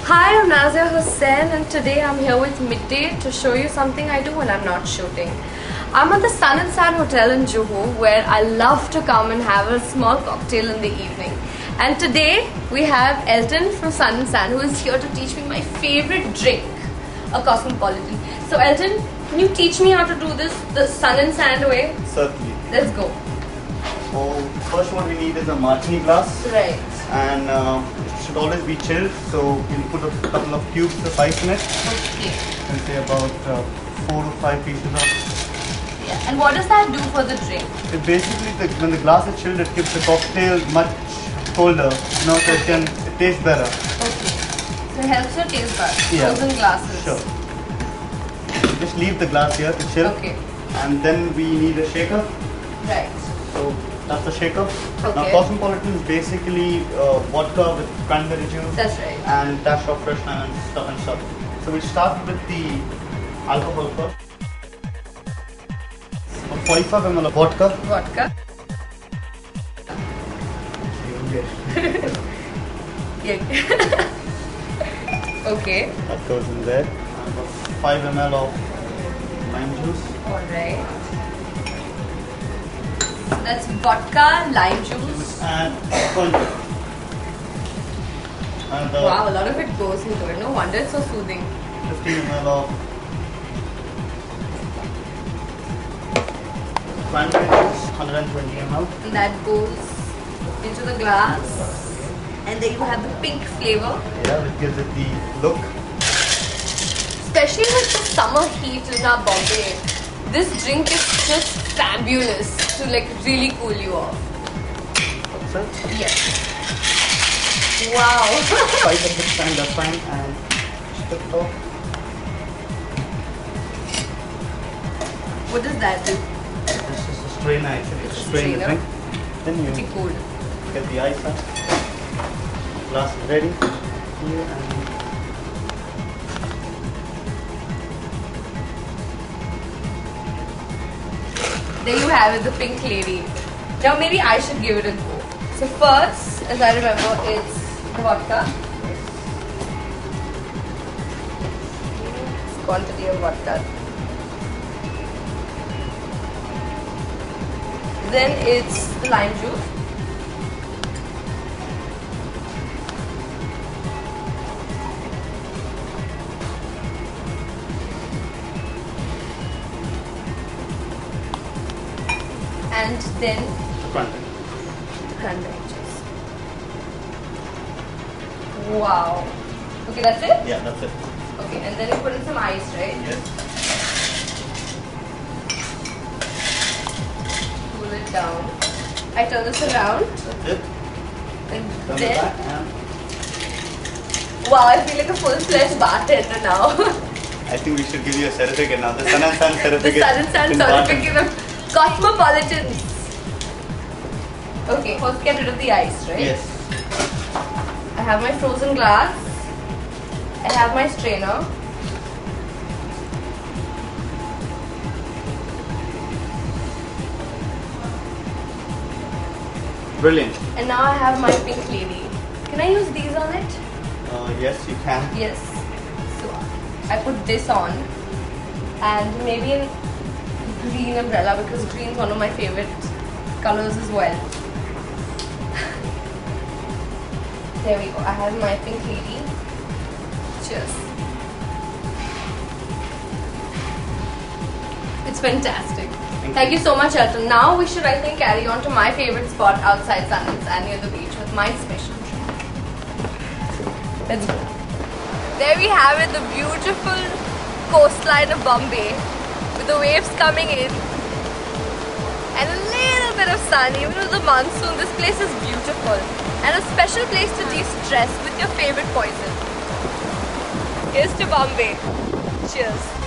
Hi, I'm Nazia Hussain and today I'm here with Midday to show you something I do when I'm not shooting. I'm at the Sun and Sand Hotel in Juhu where I love to come and have a small cocktail in the evening. And today we have Elton from Sun and Sand who is here to teach me my favorite drink, a cosmopolitan. So Elton, can you teach me how to do this the Sun and Sand way? Certainly. Let's go. So first what we need is a martini glass. Right. And it should always be chilled, so we'll put a couple of cubes of ice in it. Okay. And say about 4 to 5 pieces of. Yeah. And what does that do for the drink? It basically, when the glass is chilled, it keeps the cocktail much colder, so it tastes better. Okay. So it helps your taste buds. Yeah. Frozen glasses. Sure. Just leave the glass here to chill. Okay. And then we need a shaker. Right. So that's the shaker. Okay. Now Cosmopolitan is basically vodka with cranberry juice. That's right. And dash of fresh lime and stuff. So we'll start with the alcohol first. 45 ml of vodka. Vodka. Yeah. Okay. That goes in there. And about 5 ml of lime juice. Alright. That's vodka, lime juice. And cognac. And Wow, a lot of it goes into it. No wonder it's so soothing. 15 ml of cranberry juice, 120 ml. And that goes into the glass. And then you have the pink flavor. Yeah, which gives it the look. Especially with the summer heat in our Bombay, this drink is just fabulous to like really cool you off. That's it. Yes. Wow. 5 at this time, that's fine. And split it off. What does that do? This is a strainer actually. It's a Strain the strainer. drink. Then you Pretty cool. get the ice out. Glass is ready. Here and there you have it, the pink lady. Now maybe I should give it a go. So first, as I remember, it's the vodka. It's quantity of vodka. Then it's the lime juice. And then cranberry juice. Wow. Okay, that's it? yeah, that's it. Okay, and then you put in some ice, right? Yes. Cool it down. I turn this around. That's it. And Turn it then, back and wow, I feel like a full-fledged bartender now. I think we should give you a certificate now. The Sun and Sand The certificate. Sun and Sand in bartending. certificate of cosmopolitans. Okay, first get rid of the ice, right? Yes. I have my frozen glass. I have my strainer. Brilliant. And now I have my pink lady. Can I use these on it? Yes, you can. Yes. So I put this on and maybe a green umbrella because green is one of my favorite colors as well. There we go. I have my pink lady. Cheers. It's fantastic. Thank you so much, Elton. Now we should, I think, carry on to my favorite spot outside Sun and Sand near the beach with my special drink. Let's go. There we have it, the beautiful coastline of Bombay with the waves coming in and a little bit of sun. Even with the monsoon, this place is beautiful and a special place to de-stress with your favorite poison. Here's to Bombay. Cheers.